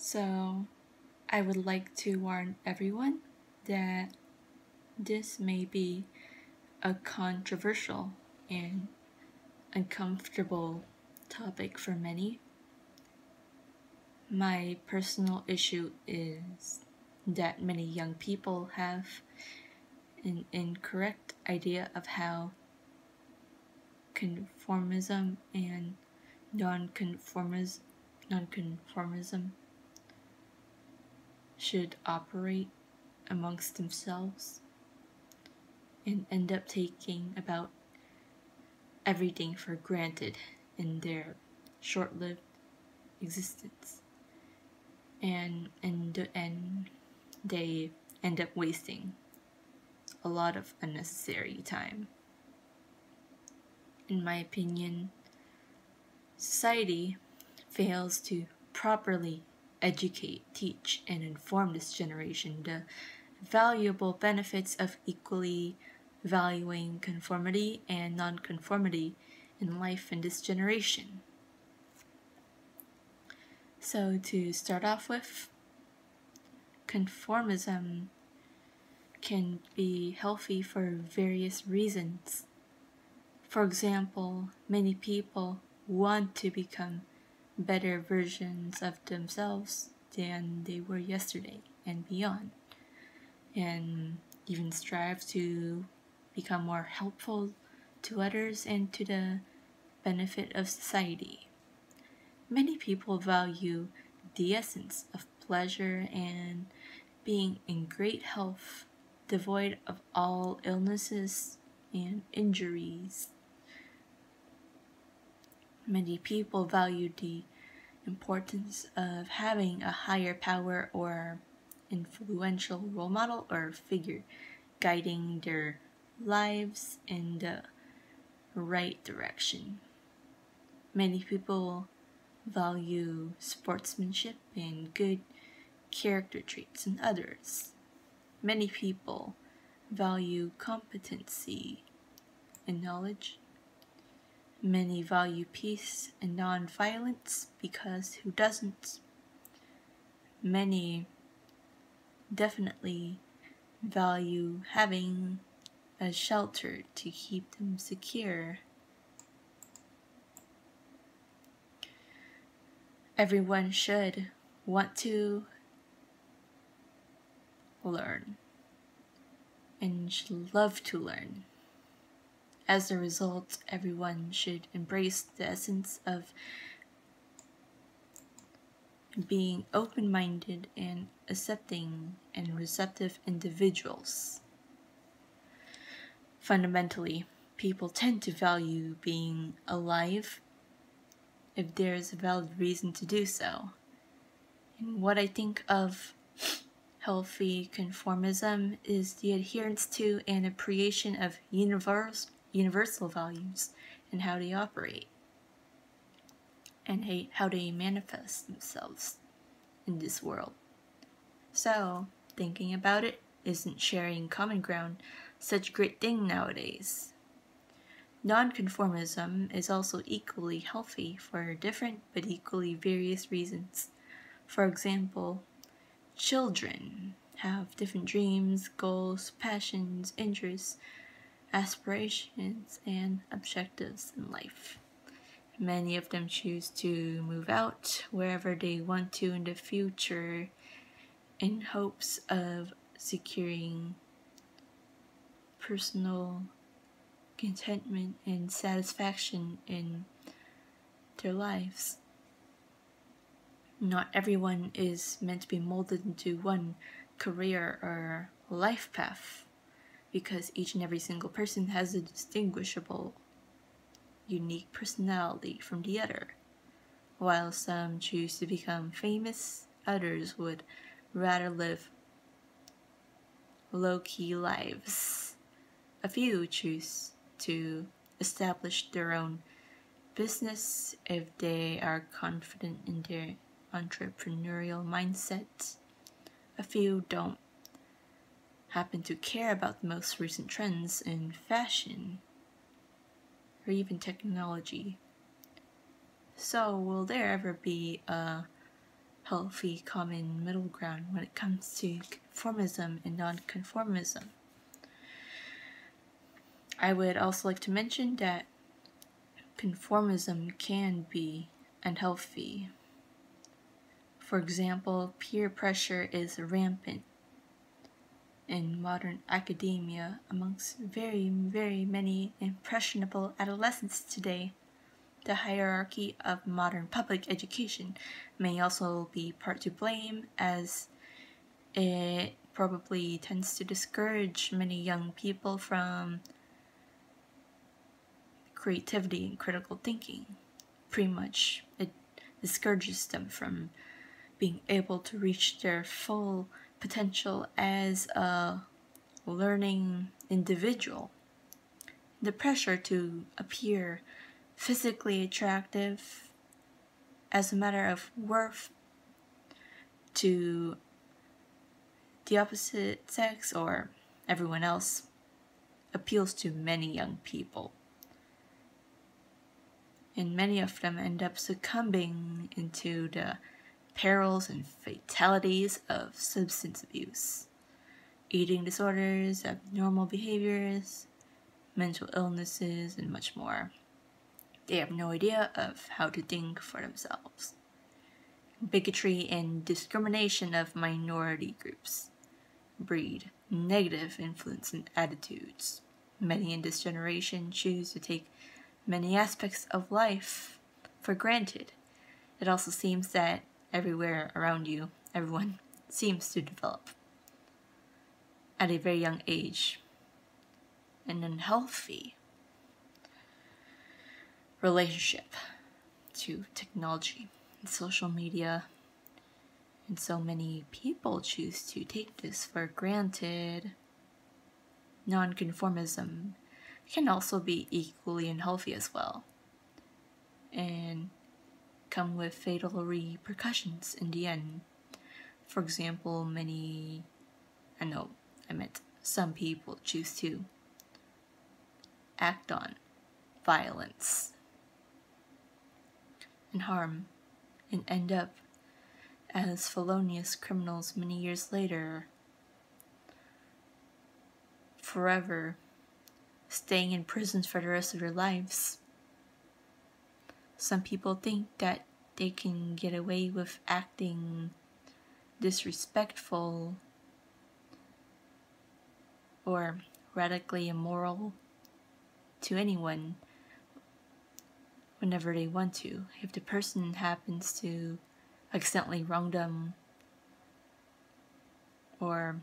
So, I would like to warn everyone that this may be a controversial and uncomfortable topic for many. My personal issue is that many young people have an incorrect idea of how conformism and nonconformism should operate amongst themselves and end up taking about everything for granted in their short-lived existence. And in the end, they end up wasting a lot of unnecessary time. In my opinion, society fails to properly educate, teach, and inform this generation the valuable benefits of equally valuing conformity and nonconformity in life in this generation. So to start off with, conformism can be healthy for various reasons. For example, many people want to become better versions of themselves than they were yesterday and beyond, and even strive to become more helpful to others and to the benefit of society. Many people value the essence of pleasure and being in great health, devoid of all illnesses and injuries. Many people value the importance of having a higher power or influential role model or figure guiding their lives in the right direction. Many people value sportsmanship and good character traits in others. Many people value competency and knowledge. Many value peace and non-violence, because who doesn't? Many definitely value having a shelter to keep them secure. Everyone should want to learn and should love to learn. As a result, everyone should embrace the essence of being open-minded and accepting and receptive individuals. Fundamentally, people tend to value being alive if there is a valid reason to do so. And what I think of healthy conformism is the adherence to and appreciation of universal values and how they operate and how they manifest themselves in this world. So, thinking about it, isn't sharing common ground such a great thing nowadays? Nonconformism is also equally healthy for different but equally various reasons. For example, children have different dreams, goals, passions, interests, aspirations, and objectives in life. Many of them choose to move out wherever they want to in the future in hopes of securing personal contentment and satisfaction in their lives. Not everyone is meant to be molded into one career or life path, because each and every single person has a distinguishable, unique personality from the other. While some choose to become famous, others would rather live low-key lives. A few choose to establish their own business if they are confident in their entrepreneurial mindset. A few don't happen to care about the most recent trends in fashion or even technology. So will there ever be a healthy common middle ground when it comes to conformism and nonconformism. I would also like to mention that conformism can be unhealthy. For example, peer pressure is rampant in modern academia amongst very, very many impressionable adolescents today. The hierarchy of modern public education may also be part to blame, as it probably tends to discourage many young people from creativity and critical thinking. Pretty much, it discourages them from being able to reach their full potential as a learning individual. The pressure to appear physically attractive as a matter of worth to the opposite sex or everyone else appeals to many young people. And many of them end up succumbing into the perils and fatalities of substance abuse, eating disorders, abnormal behaviors, mental illnesses, and much more. They have no idea of how to think for themselves. Bigotry and discrimination of minority groups breed negative influence and attitudes. Many in this generation choose to take many aspects of life for granted. It also seems that everywhere around you, everyone seems to develop at a very young age an unhealthy relationship to technology and social media, and so many people choose to take this for granted. Nonconformism can also be equally unhealthy as well, and come with fatal repercussions in the end. For example, some people choose to act on violence and harm and end up as felonious criminals many years later, forever staying in prisons for the rest of their lives. Some people think that they can get away with acting disrespectful or radically immoral to anyone whenever they want to, if the person happens to accidentally wrong them or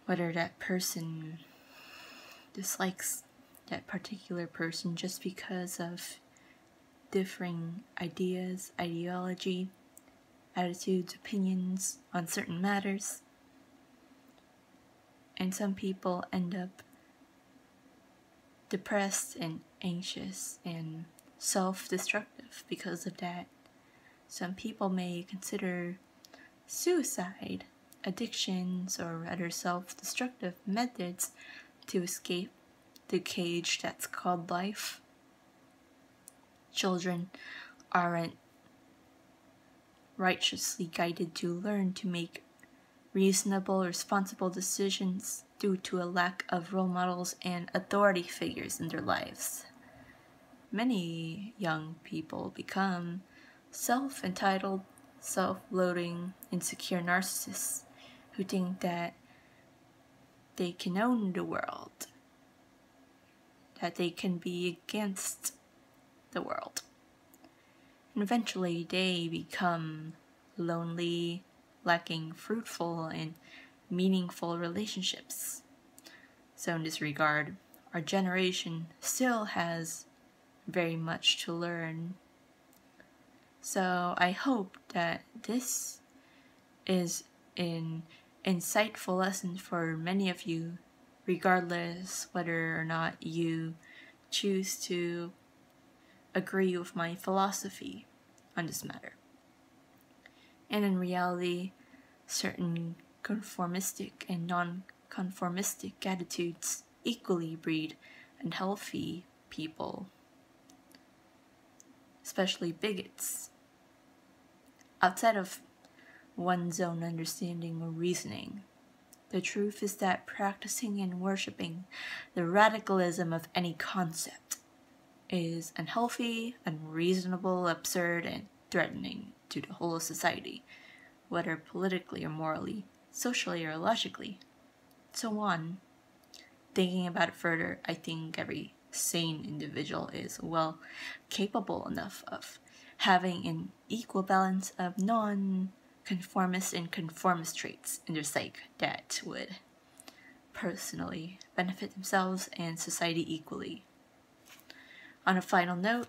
whether that person dislikes that particular person just because of differing ideas, ideology, attitudes, opinions on certain matters. And some people end up depressed and anxious and self-destructive because of that. Some people may consider suicide, addictions, or other self-destructive methods to escape the cage that's called life. Children aren't righteously guided to learn to make reasonable, responsible decisions due to a lack of role models and authority figures in their lives. Many young people become self-entitled, self-loathing, insecure narcissists who think that they can own the world, that they can be against the world. And eventually they become lonely, lacking fruitful and meaningful relationships. So in this regard, our generation still has very much to learn. So I hope that this is an insightful lesson for many of you, regardless whether or not you choose to agree with my philosophy on this matter. And in reality, certain conformistic and non-conformistic attitudes equally breed unhealthy people. especially bigots, outside of one's own understanding or reasoning. The truth is that practicing and worshipping the radicalism of any concept is unhealthy, unreasonable, absurd, and threatening to the whole of society, whether politically or morally, socially or logically, so on. Thinking about it further, I think every sane individual is, well, capable enough of having an equal balance of non-conformist and conformist traits in their psyche that would personally benefit themselves and society equally. On a final note,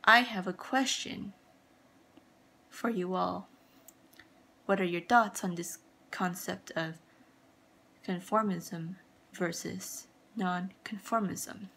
I have a question for you all. What are your thoughts on this concept of conformism versus non-conformism?